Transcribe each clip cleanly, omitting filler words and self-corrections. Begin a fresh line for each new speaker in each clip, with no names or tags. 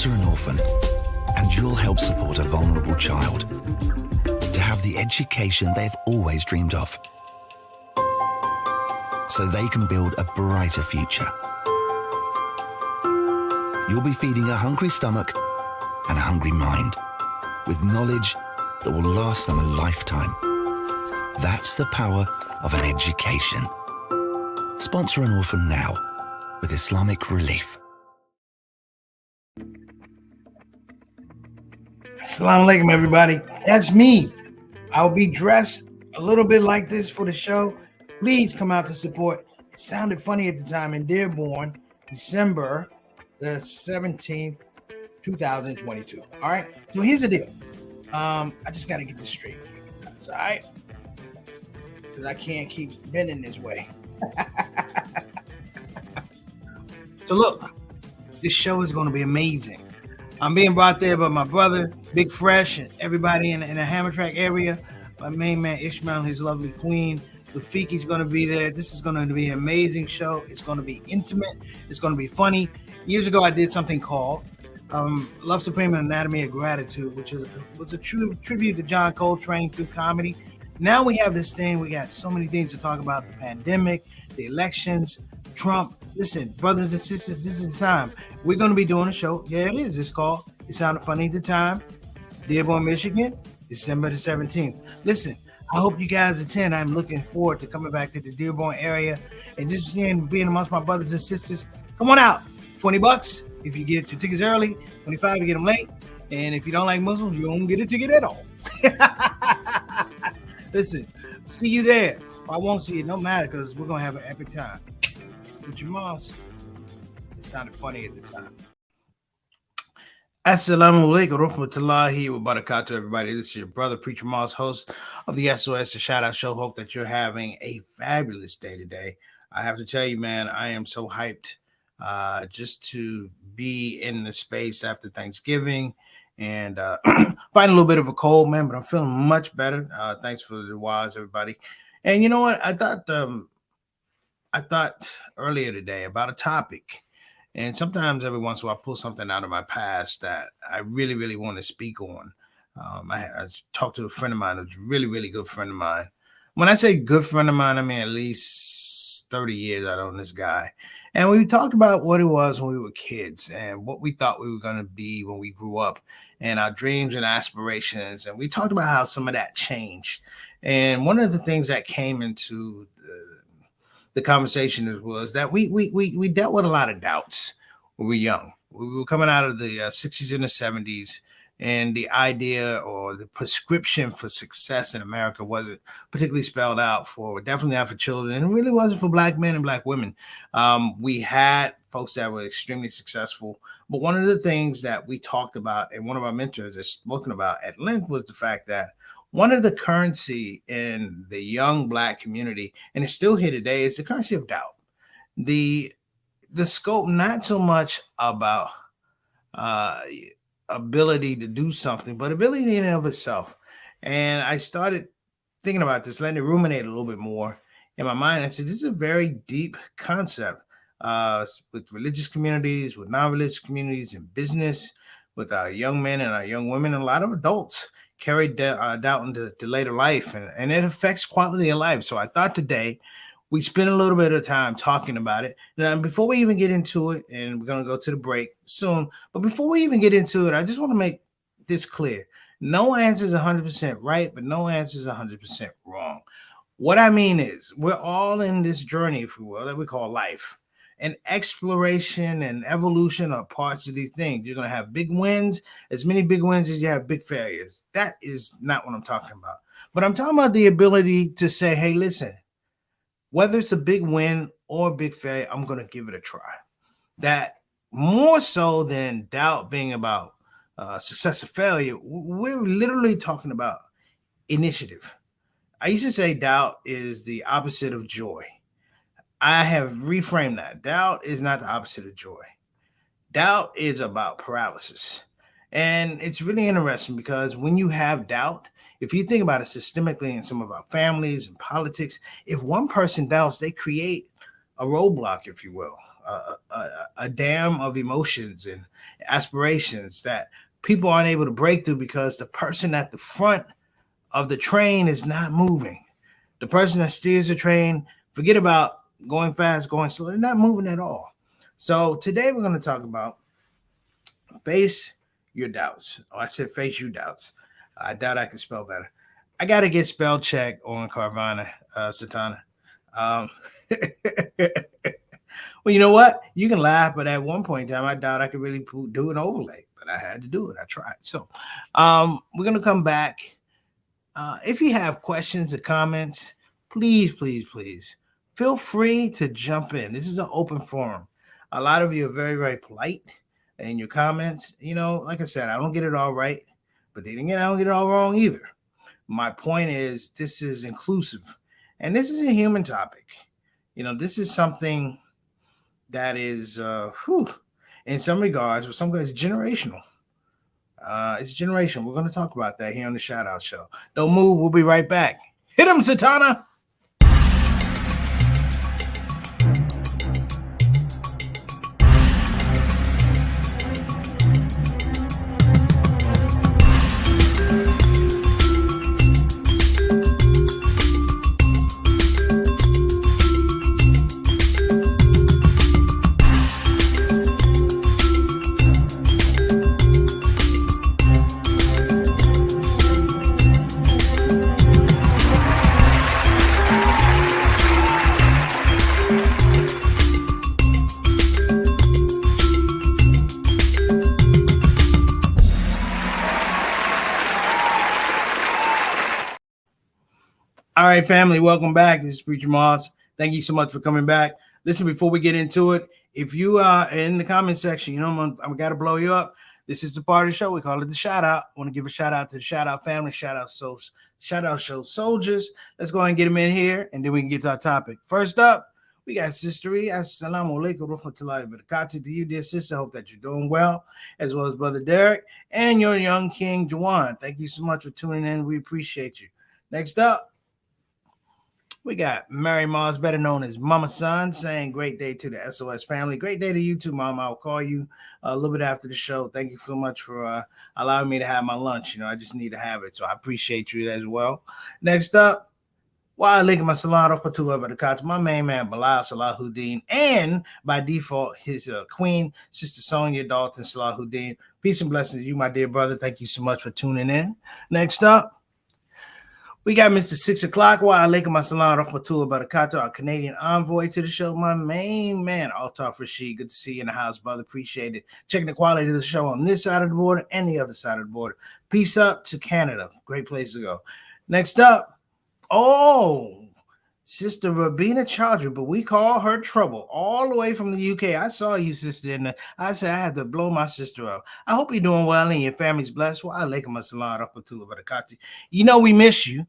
Sponsor an orphan, and you'll help support a vulnerable child to have the education they've always dreamed of, so they can build a brighter future. You'll be feeding a hungry stomach and a hungry mind with knowledge that will last them a lifetime. That's the power of an education. Sponsor an orphan now with Islamic Relief.
Assalamu alaikum, everybody. That's me. I'll be dressed a little bit like this for the show. Please come out to support. It sounded funny at the time in Dearborn, December the 17th, 2022. All right. So here's the deal. I just got to get this straight. All right. Because I can't keep bending this way. So look, this show is going to be amazing. I'm being brought there by my brother, Big Fresh, and everybody in the Hammer Track area. My main man, Ishmael, and his lovely queen. Rafiki's going to be there. This is going to be an amazing show. It's going to be intimate. It's going to be funny. Years ago, I did something called Love Supreme and Anatomy of Gratitude, which was a true tribute to John Coltrane through comedy. Now we have this thing. We got so many things to talk about: the pandemic, the elections, Trump. Listen, brothers and sisters, this is the time. We're going to be doing a show. Yeah, it is. It's called It Sounded Funny at the Time, Dearborn, Michigan, December the 17th. Listen, I hope you guys attend. I'm looking forward to coming back to the Dearborn area and just being amongst my brothers and sisters. Come on out. $20 if you get your tickets early. $25 you get them late. And if you don't like Muslims, you don't get a ticket at all. Listen, see you there. I won't see you. No matter, because we're going to have an epic time. With your moms. It sounded funny at the time. Assalamu alaikum rahmatullahi wa barakatuh, everybody. This is your brother, Preacher Moss, host of the SOS, the Shout Out Show. Hope that you're having a fabulous day today. I have to tell you, man, I am so hyped just to be in the space after Thanksgiving and fighting a little bit of a cold, man, but I'm feeling much better. Thanks for the wise, everybody. And you know what? I thought earlier today about a topic, and sometimes every once in a while I pull something out of my past that I really, really want to speak on. I talked to a friend of mine, a really, really good friend of mine. When I say good friend of mine, I mean at least 30 years I've known this guy. And we talked about what it was when we were kids and what we thought we were going to be when we grew up and our dreams and aspirations. And we talked about how some of that changed. And one of the things that came into the conversation was that we dealt with a lot of doubts when we were young. We were coming out of the 60s and the 70s, and the idea or the prescription for success in America wasn't particularly spelled out for, definitely not for children, and it really wasn't for Black men and Black women. We had folks that were extremely successful, but one of the things that we talked about and one of our mentors has spoken about at length was the fact that one of the currency in the young Black community, and it's still here today, is the currency of doubt. The scope, not so much about ability to do something, but ability in and of itself. And I started thinking about this, letting it ruminate a little bit more in my mind. I said, this is a very deep concept with religious communities, with non-religious communities, in business, with our young men and our young women, and a lot of adults carry doubt into later life, and it affects quality of life. So I thought today we spend a little bit of time talking about it. Now, before we even get into it, and we're going to go to the break soon, but before we even get into it, I just want to make this clear. No answer is 100% right, but no answer is 100% wrong. What I mean is we're all in this journey, if you will, that we call life. And exploration and evolution are parts of these things. You're going to have big wins, as many big wins as you have big failures. That is not what I'm talking about. But I'm talking about the ability to say, hey, listen, whether it's a big win or a big failure, I'm going to give it a try. That more so than doubt being about success or failure, we're literally talking about initiative. I used to say doubt is the opposite of joy. I have reframed that. Doubt is not the opposite of joy. Doubt is about paralysis. And it's really interesting because when you have doubt, if you think about it systemically in some of our families and politics, if one person doubts, they create a roadblock, if you will. a dam of emotions and aspirations that people aren't able to break through because the person at the front of the train is not moving. The person that steers the train, forget about going fast, going slow, they're not moving at all. So today we're going to talk about face your doubts. Oh, I said face you doubts. I doubt I can spell better. I got to get spell check on Carvana, Satana. Um, well, you know what? You can laugh, but at one point in time, I doubt I could really do an overlay, but I had to do it. I tried. So we're going to come back. If you have questions or comments, please feel free to jump in. This is an open forum. A lot of you are very, very polite in your comments. You know, like I said, I don't get it all right, but then again, I don't get it all wrong either. My point is, this is inclusive, and this is a human topic. You know, this is something that is, in some regards, with some guys, generational. It's generational. We're going to talk about that here on the Shout Out Show. Don't move. We'll be right back. Hit him, Satana. All right, family, welcome back. This is Preacher Moss. Thank you so much for coming back. Listen, before we get into it, if you are in the comment section, you know, I'm got to blow you up. This is the part of the show. We call it the shout out. I want to give a shout out to the shout out family, shout out show soldiers. Let's go ahead and get them in here, and then we can get to our topic. First up, we got Sister E. Assalamu alaikum rahmatullahi wa barakatuh to you, dear sister. Hope that you're doing well, as well as Brother Derek and your young King Juwan. Thank you so much for tuning in. We appreciate you. Next up, we got Mary Mars, better known as Mama Son, saying great day to the SOS family. Great day to you too, Mama. I'll call you a little bit after the show. Thank you so much for allowing me to have my lunch. You know, I just need to have it. So I appreciate you as well. Next up, wa alaikum assalam rahmatullahi wa barakatuh. My main man, Bilal Salahuddin, and by default, his queen, Sister Sonia Dalton Salahuddin. Peace and blessings to you, my dear brother. Thank you so much for tuning in. Next up, we got Mr. 6 o'clock. Wa alaikum assalam rahmatullahi wa barakatuh, our Canadian envoy to the show, my main man, Altaf Rashid. Good to see you in the house, brother. Appreciate it. Checking the quality of the show on this side of the border and the other side of the border. Peace up to Canada. Great place to go. Next up, Sister Rabina Chaudhry, but we call her Trouble, all the way from the UK. I saw you, sister, and I said I had to blow my sister up. I hope you're doing well and your family's blessed. Wa alaikum assalam rahmatullahi wa barakatuh. You know we miss you.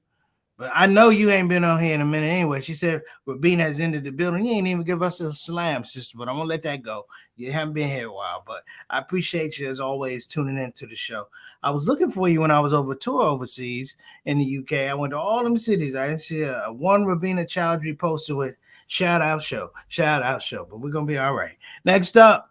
But I know you ain't been on here in a minute anyway. She said Rabina has ended the building. You ain't even give us a slam, sister, but I'm going to let that go. You haven't been here a while, but I appreciate you as always tuning into the show. I was looking for you when I was over tour overseas in the UK. I went to all them cities. I didn't see a one Rabina Chaudhry poster with shout out show, but we're going to be all right. Next up,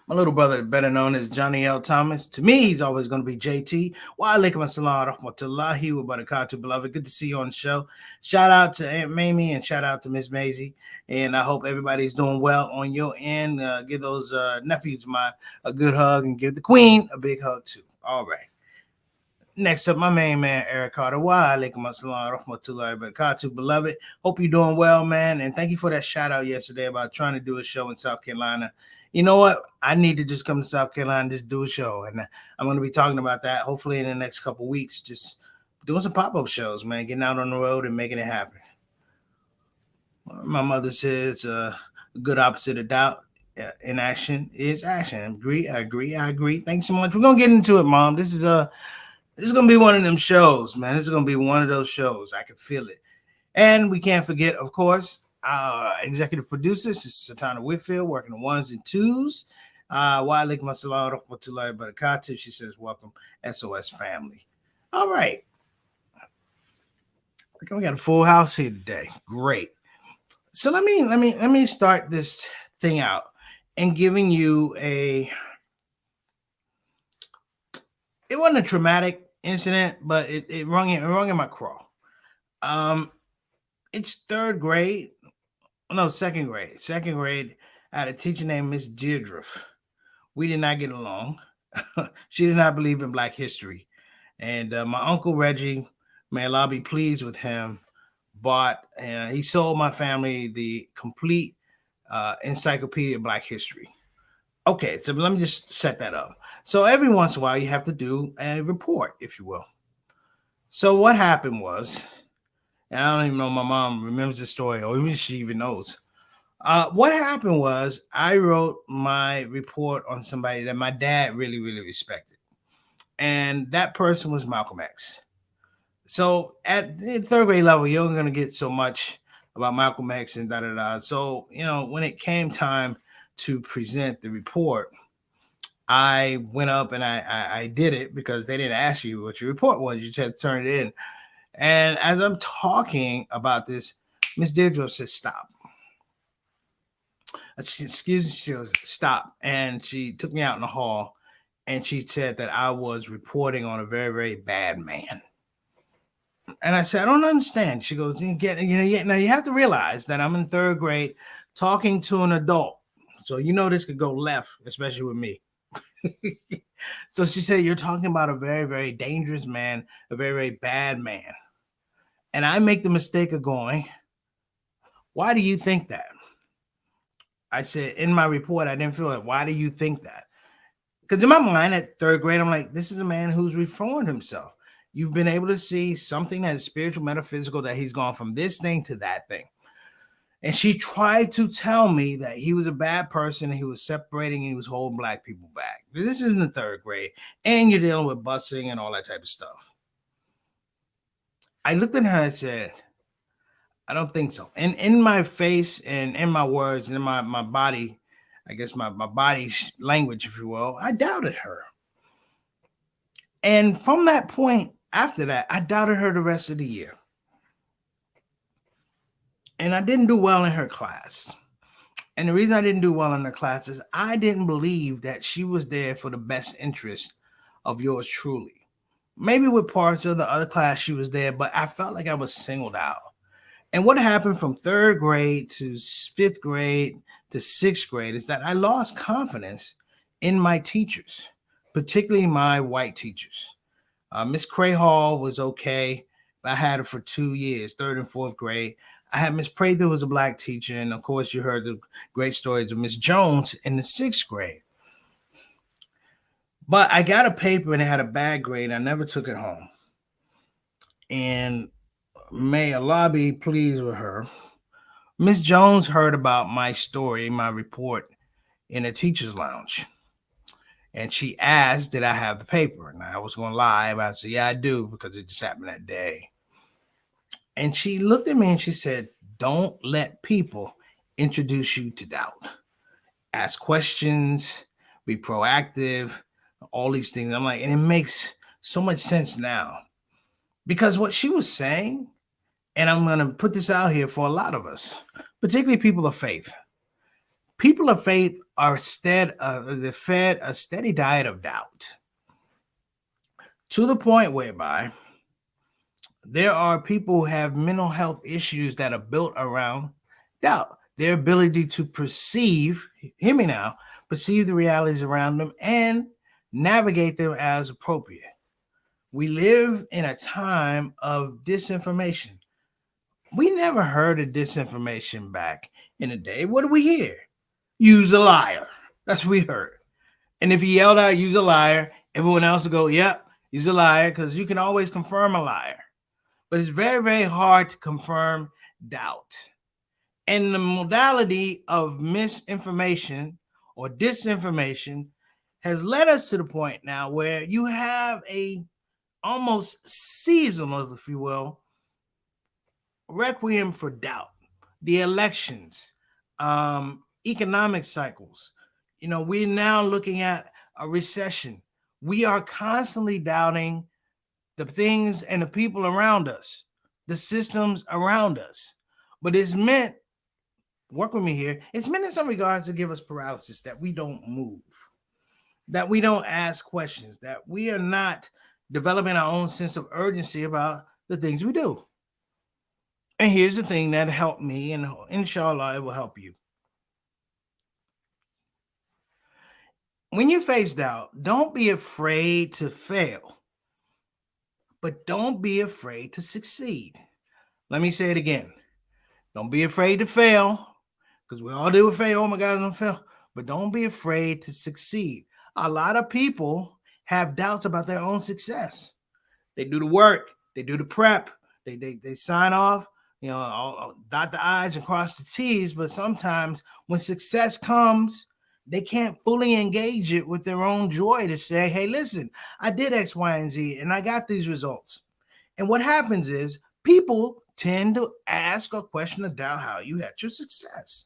my little brother, better known as Johnny L. Thomas. To me, he's always going to be JT. Wa alaikum assalam rahmatullahi wa barakatuh, beloved. Good to see you on the show. Shout out to Aunt Mamie and shout out to Miss Maisie. And I hope everybody's doing well on your end. Give those nephews a good hug and give the queen a big hug too. All right. Next up, my main man, Eric Carter. Wa alaikum assalam rahmatullahi wa barakatuh, beloved. Hope you're doing well, man. And thank you for that shout out yesterday about trying to do a show in South Carolina. You know what? I need to just come to South Carolina and just do a show. And I'm going to be talking about that hopefully in the next couple of weeks, just doing some pop-up shows, man, getting out on the road and making it happen. My mother says a good opposite of doubt in action is action. I agree. Thanks so much. We're going to get into it, Mom. This is going to be one of them shows, man. This is going to be one of those shows. I can feel it. And we can't forget, of course, our executive producers is Satana Whitfield, working the ones and twos. Wa alaikum assalam rahmatullahi wa barakatuh. She says, welcome, SOS family. All right. We got a full house here today. Great. So let me start this thing out and giving you it wasn't a traumatic incident, but it rung in my craw. Um, it's third grade, no, second grade. Second grade, I had a teacher named Miss Deirdre. We did not get along. She did not believe in Black history. And my uncle Reggie, may Allah be pleased with him, he sold my family the complete encyclopedia of Black history. Okay, so let me just set that up. So every once in a while, you have to do a report, if you will. So what happened was, and I don't even know if my mom remembers the story or even she even knows. What happened was I wrote my report on somebody that my dad really, really respected. And that person was Malcolm X. So at the third grade level, you're only going to get so much about Malcolm X and da da da. So, when it came time to present the report, I went up and I did it because they didn't ask you what your report was. You just had to turn it in. And as I'm talking about this, Miss Deirdre said, stop. Excuse me, she goes, stop. And she took me out in the hall and she said that I was reporting on a very, very bad man. And I said, I don't understand. She goes, now you have to realize that I'm in third grade talking to an adult. So this could go left, especially with me. So she said, you're talking about a very, very dangerous man, a very, very bad man. And I make the mistake of going, why do you think that? I said, in my report, I didn't feel it. Why do you think that? Because in my mind at third grade, I'm like, this is a man who's reformed himself. You've been able to see something that is spiritual, metaphysical, that he's gone from this thing to that thing. And she tried to tell me that he was a bad person and he was separating and he was holding Black people back. This is in the third grade. And you're dealing with busing and all that type of stuff. I looked at her and said, I don't think so. And in my face and in my words and in my body, I guess my body language, if you will, I doubted her. And from that point, after that, I doubted her the rest of the year. And I didn't do well in her class. And the reason I didn't do well in her class is I didn't believe that she was there for the best interest of yours truly. Maybe with parts of the other class she was there, but I felt like I was singled out. And what happened from third grade to fifth grade to sixth grade is that I lost confidence in my teachers, particularly my white teachers. Miss Crayhall was okay, but I had her for 2 years, third and fourth grade. I had Miss Prather, who was a Black teacher, and of course you heard the great stories of Miss Jones in the sixth grade. But I got a paper and it had a bad grade. I never took it home. And may Allah be pleased with her. Miss Jones heard about my story, my report, in a teacher's lounge. And she asked, did I have the paper? And I was going to lie, but I said, yeah, I do, because it just happened that day. And she looked at me and she said, don't let people introduce you to doubt. Ask questions, be proactive, all these things. I'm like, and it makes so much sense now. Because what she was saying, and I'm going to put this out here for a lot of us, particularly people of faith. People of faith are fed a steady diet of doubt, to the point whereby there are people who have mental health issues that are built around doubt. Their ability to perceive, hear me now, perceive the realities around them and navigate them as appropriate. We live in a time of disinformation. We never heard of disinformation back in the day. What do we hear? Use a liar. That's what we heard. And if you yelled out, use a liar, everyone else will go, yep, use a liar, because you can always confirm a liar. But it's very, very hard to confirm doubt. And the modality of misinformation or disinformation has led us to the point now where you have a almost seasonal, if you will, requiem for doubt. The elections, economic cycles. We're now looking at a recession. We are constantly doubting the things and the people around us, the systems around us. But it's meant work with me here. It's meant in some regards to give us paralysis, that we don't move, that we don't ask questions, that we are not developing our own sense of urgency about the things we do. And here's the thing that helped me, and inshallah, it will help you. When you face doubt, don't be afraid to fail, but don't be afraid to succeed. Let me say it again. Don't be afraid to fail, because we all do fail. Oh my God, I'm gonna fail. But don't be afraid to succeed. A lot of people have doubts about their own success. They do the work, they do the prep, they sign off, dot the I's and cross the T's. But sometimes when success comes, they can't fully engage it with their own joy to say, hey, listen, I did X, Y, and Z, and I got these results. And what happens is people tend to ask or question or doubt how you had your success.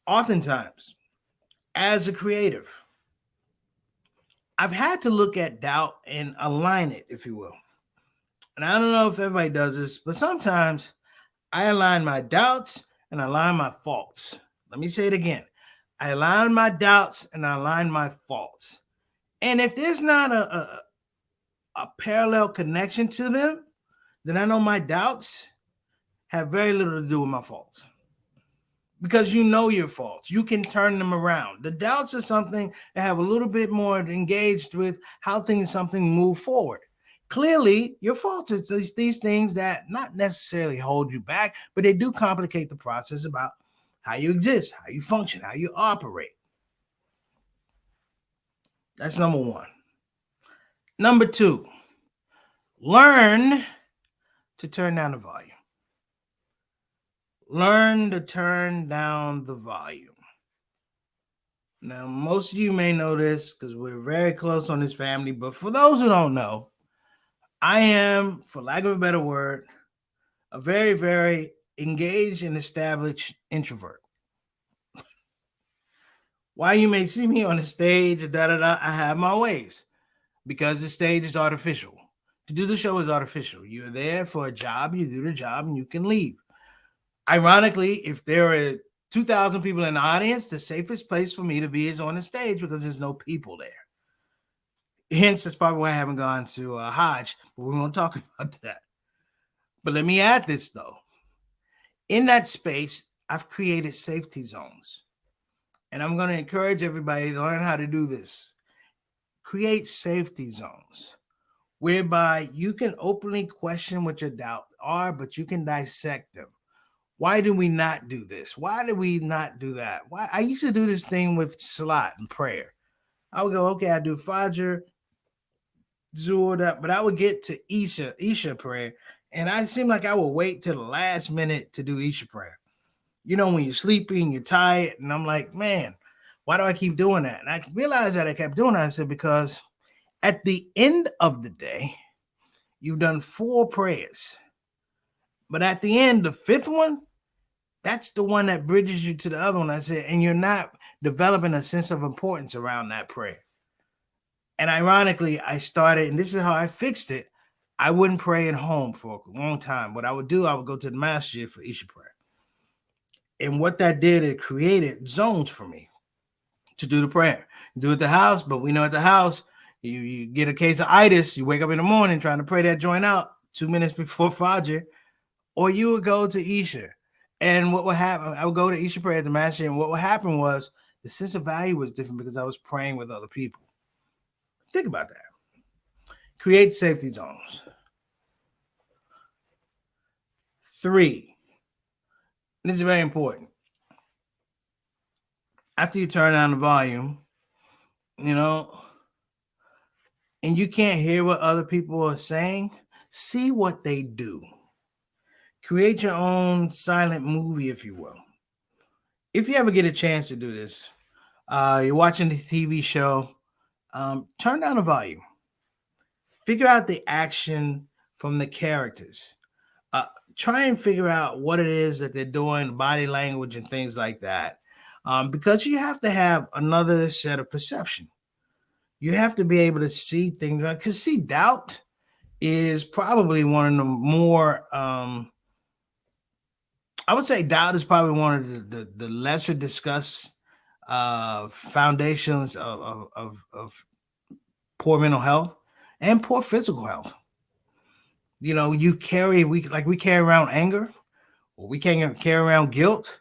Oftentimes, as a creative, I've had to look at doubt and align it, if you will. And I don't know if everybody does this, but sometimes I align my doubts and align my faults. Let me say it again. I align my doubts and I align my faults. And if there's not a parallel connection to them, then I know my doubts have very little to do with my faults. Because you know your faults, you can turn them around. The doubts are something that have a little bit more engaged with how something move forward. Clearly, your faults are these things that not necessarily hold you back, but they do complicate the process about how you exist, how you function, how you operate. That's number one. Number two, learn to turn down the volume. Learn to turn down the volume. Now, most of you may know this because we're very close on this family, but for those who don't know, I am, for lack of a better word, a very, very engaged and established introvert. While you may see me on the stage, I have my ways because the stage is artificial. To do the show is artificial. You're there for a job, you do the job, and you can leave. Ironically, if there are 2,000 people in the audience, the safest place for me to be is on the stage because there's no people there. Hence, that's probably why I haven't gone to Hajj, but we won't talk about that. But let me add this, though. In that space, I've created safety zones. And I'm going to encourage everybody to learn how to do this. Create safety zones whereby you can openly question what your doubts are, but you can dissect them. Why do we not do this? Why do we not do that? Why? I used to do this thing with salat and prayer. I would go, okay, I do Fajr, Zuhr, but I would get to Isha prayer, and I seemed like I would wait till the last minute to do Isha prayer. You know, when you're sleepy and you're tired, and I'm like, man, why do I keep doing that? And I realized that I kept doing that. I said, because at the end of the day, you've done 4 prayers. But at the end, the 5th one, that's the one that bridges you to the other one. I said, and you're not developing a sense of importance around that prayer. And ironically, I started, and this is how I fixed it. I wouldn't pray at home for a long time. What I would do, I would go to the masjid for Isha prayer. And what that did, it created zones for me to do the prayer. Do it at the house, but we know at the house, you get a case of itis, you wake up in the morning trying to pray that joint out 2 minutes before Fajr, or you would go to Isha. And what would happen, I would go to Isha prayer at the masjid, and what would happen was the sense of value was different because I was praying with other people. Think about that. Create safety zones. 3, this is very important. After you turn down the volume, and you can't hear what other people are saying, see what they do. Create your own silent movie, if you will. If you ever get a chance to do this, you're watching the TV show, turn down the volume. Figure out the action from the characters. Try and figure out what it is that they're doing, body language and things like that. Because you have to have another set of perception. You have to be able to see things. Because doubt is probably one of the more I would say doubt is probably one of the lesser discussed foundations of poor mental health and poor physical health. You know, we carry around anger, or we can carry around guilt.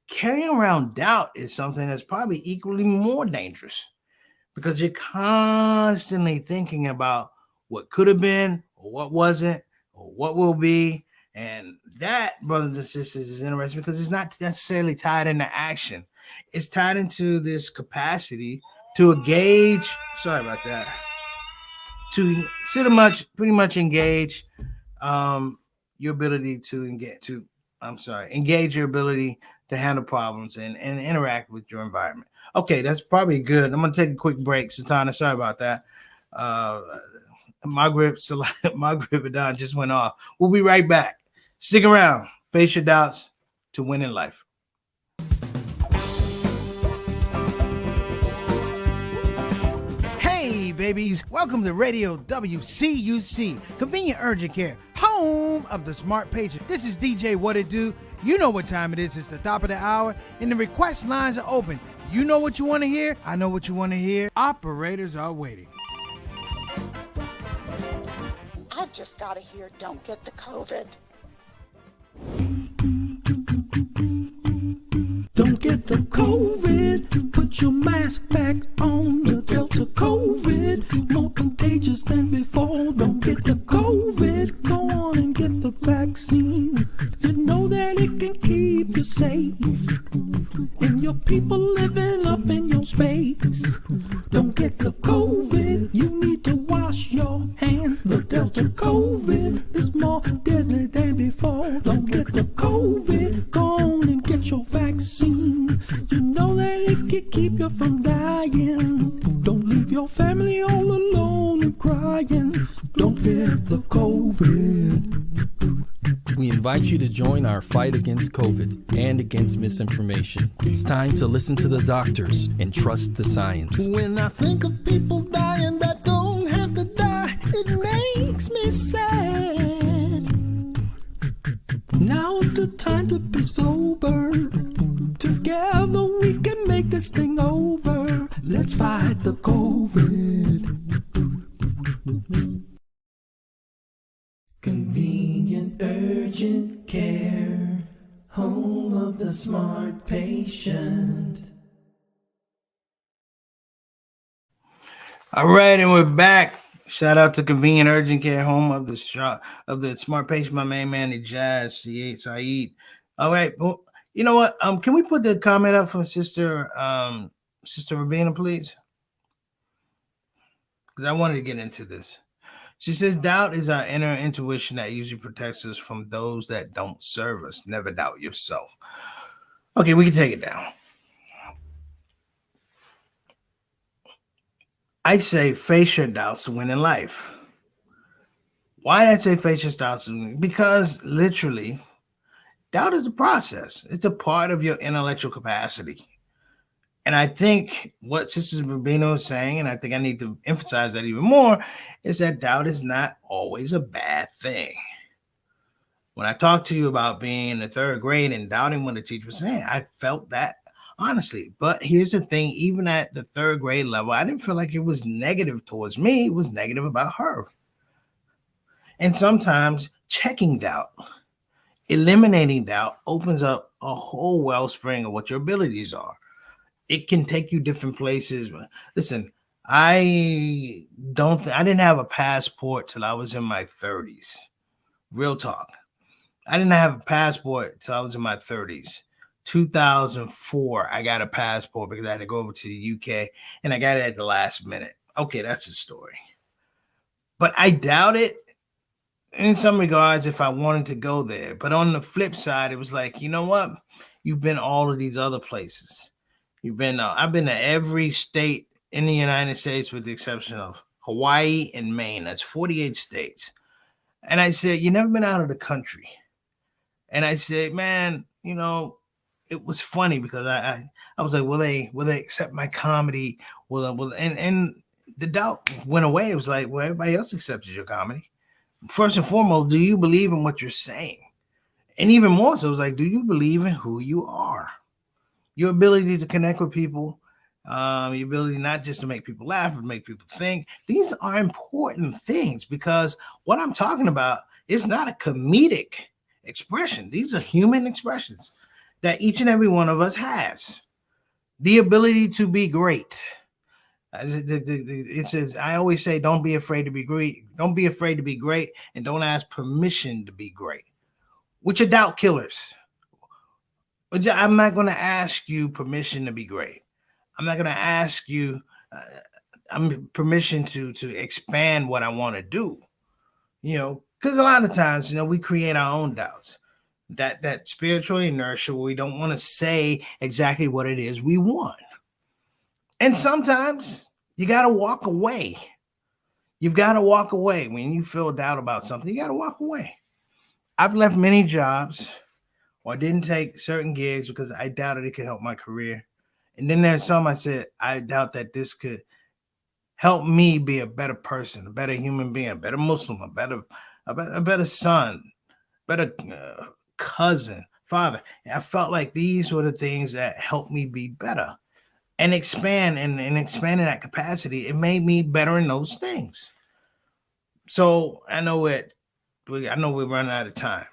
Carrying around doubt is something that's probably equally more dangerous because you're constantly thinking about what could have been or what wasn't or what will be. And that, brothers and sisters, is interesting because it's not necessarily tied into action. It's tied into this capacity to engage. Sorry about that. To pretty much engage your ability to engage your ability to handle problems and interact with your environment. Okay, that's probably good. I'm gonna take a quick break, Satana. Sorry about that. My grip Don just went off. We'll be right back. Stick around. Face your doubts to win in life. Hey, babies. Welcome to Radio WCUC, Convenient Urgent Care, home of the smart patient. This is DJ What It Do. You know what time it is. It's the top of the hour, and the request lines are open. You know what you want to hear. I know what you want to hear. Operators are waiting.
I just got to hear don't get the COVID.
Don't get the COVID. Put your mask back on. The Delta COVID, more contagious than before. Don't get the COVID. Go on and get the vaccine. You know that it can keep you safe, and your people living up in your space. Don't get the COVID. You need to wash your hands. The Delta COVID is more deadly than before. Don't get the COVID. Go on and get your vaccine. You know that it can keep you from dying. Don't leave your family all alone and crying. Don't get the COVID.
We invite you to join our fight against COVID and against misinformation. It's time to listen to the doctors and trust the science.
When I think of people dying that don't have to die, it makes me sad. Now's the time to be sober. Together we can make this thing over. Let's fight the COVID. Convenient urgent care, home of the smart patient.
All right, and we're back. Shout out to Convenient Urgent Care, home of the smart patient, my main man, the Jazz, Saeed. All right, well, you know what? Can we put the comment up from Sister Rabina, please? Because I wanted to get into this. She says, doubt is our inner intuition that usually protects us from those that don't serve us. Never doubt yourself. Okay, we can take it down. I say face your doubts to win in life. Why did I say face your doubts to win? Because literally, doubt is a process. It's a part of your intellectual capacity. And I think what Sister Rubino is saying, and I think I need to emphasize that even more, is that doubt is not always a bad thing. When I talked to you about being in the third grade and doubting what the teacher was saying, I felt that honestly. But here's the thing, even at the third grade level, I didn't feel like it was negative towards me. It was negative about her. And sometimes checking doubt, eliminating doubt opens up a whole wellspring of what your abilities are. It can take you different places. Listen, I didn't have a passport till I was in my 30s. Real talk. I didn't have a passport till I was in my 30s. 2004, I got a passport because I had to go over to the UK and I got it at the last minute. Okay, that's the story. But I doubt it in some regards if I wanted to go there. But on the flip side, it was like, you know what? You've been all of these other places. I've been to every state in the United States with the exception of Hawaii and Maine. That's 48 states. And I said, you never been out of the country. And I said, man, you know, it was funny because I was like, will they accept my comedy? And the doubt went away. It was like, well, everybody else accepted your comedy. First and foremost, do you believe in what you're saying? And even more so, it's like, do you believe in who you are? Your ability to connect with people, your ability not just to make people laugh, but make people think. These are important things because what I'm talking about is not a comedic expression. These are human expressions that each and every one of us has. The ability to be great. It says, I always say, don't be afraid to be great. Don't be afraid to be great, and don't ask permission to be great, which are doubt killers. I'm not going to ask you permission to be great. I'm not going to ask you permission to expand what I want to do. Because a lot of times, we create our own doubts. That spiritual inertia where we don't want to say exactly what it is we want. And sometimes you got to walk away. You've got to walk away when you feel doubt about something. You got to walk away. I've left many jobs or didn't take certain gigs because I doubted it could help my career. And then there's some I said, I doubt that this could help me be a better person, a better human being, a better Muslim, a better son, better cousin, father. And I felt like these were the things that helped me be better and expand and expanding that capacity. It made me better in those things. So I know we're running out of time.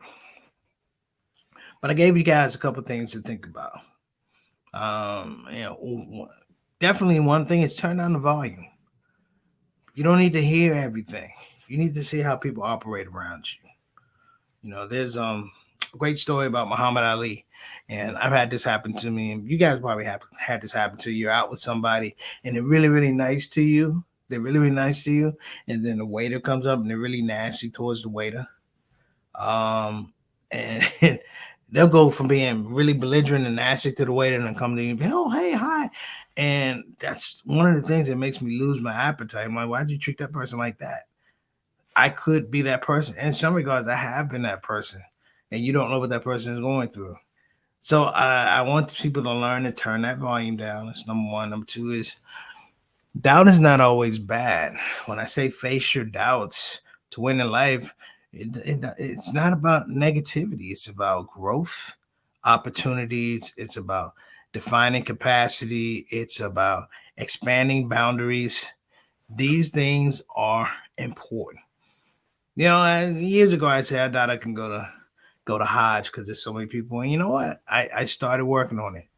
But I gave you guys a couple things to think about. Definitely one thing is turn down the volume. You don't need to hear everything. You need to see how people operate around you. There's a great story about Muhammad Ali, and I've had this happen to me, and you guys probably have had this happen to you. You're out with somebody, and they're really, really nice to you. They're really, really nice to you, and then the waiter comes up, and they're really nasty towards the waiter. And they'll go from being really belligerent and nasty to the waiter and then come to you and be, oh, hey, hi. And that's one of the things that makes me lose my appetite. I'm like, why'd you treat that person like that? I could be that person. In some regards, I have been that person. And you don't know what that person is going through. So I want people to learn to turn that volume down. That's number one. Number two is doubt is not always bad. When I say face your doubts to win in life, it's not about negativity. It's about growth, opportunities. It's about defining capacity. It's about expanding boundaries. These things are important. Years ago, I said I thought I can go to Hajj because there's so many people. And you know what? I started working on it.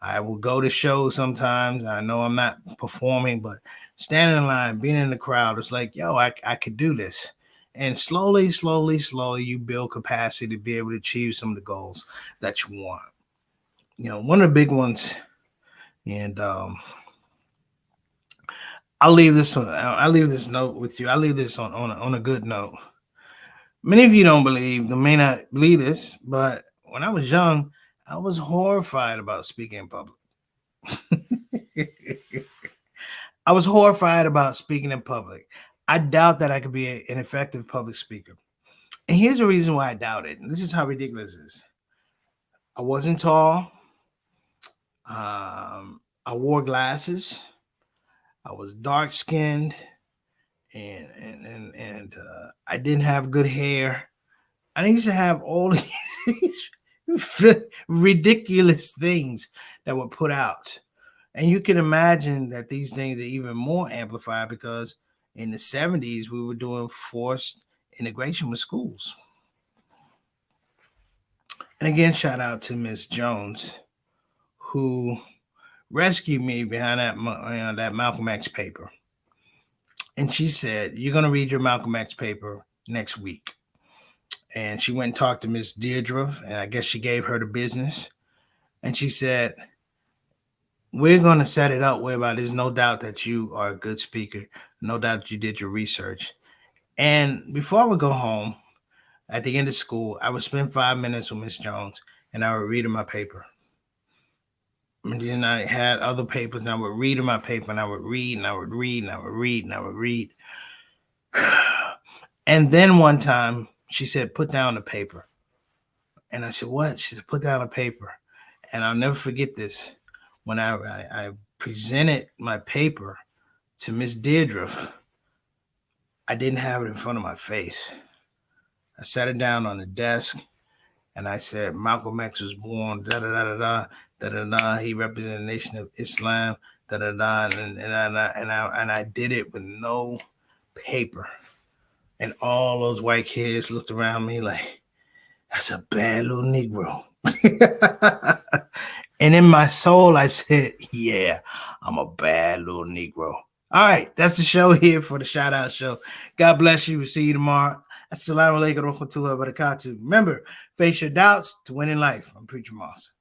I will go to shows sometimes. I know I'm not performing, but standing in line, being in the crowd, it's like, yo, I could do this. And slowly, you build capacity to be able to achieve some of the goals that you want. One of the big ones, and I'll leave this note with you. I'll leave this on a good note. Many of you may not believe this, but when I was young, I was horrified about speaking in public. I was horrified about speaking in public. I doubt that I could be an effective public speaker. And here's the reason why I doubt it. And this is how ridiculous it is. I wasn't tall. I wore glasses. I was dark skinned, and I didn't have good hair. I used to have all these ridiculous things that were put out. And you can imagine that these things are even more amplified because in the 70s, we were doing forced integration with schools. And again, shout out to Miss Jones, who rescued me behind that Malcolm X paper. And she said, you're going to read your Malcolm X paper next week. And she went and talked to Miss Deirdre, and I guess she gave her the business. And she said, we're going to set it up whereby there's no doubt that you are a good speaker. No doubt that you did your research. And before I would go home, at the end of school, I would spend 5 minutes with Miss Jones, and I would read her my paper. And then I had other papers, and I would read her my paper, and I would read, and I would read, and I would read, and I would read. And then one time, she said, put down the paper. And I said, what? She said, put down the paper. And I'll never forget this. When I presented my paper to Miss Deirdre, I didn't have it in front of my face. I sat it down on the desk, And I said, Malcolm X was born, da da da da da da da da. He represented the Nation of Islam, da da da. And I did it with no paper. And all those white kids looked around me like, that's a bad little Negro. And in my soul, I said, yeah, I'm a bad little Negro. All right, that's the show here for the Shout Out Show. God bless you. We'll see you tomorrow. Assalamu alaikum wa rahmatullahi wa barakatuh. Remember, face your doubts to win in life. I'm Preacher Moss.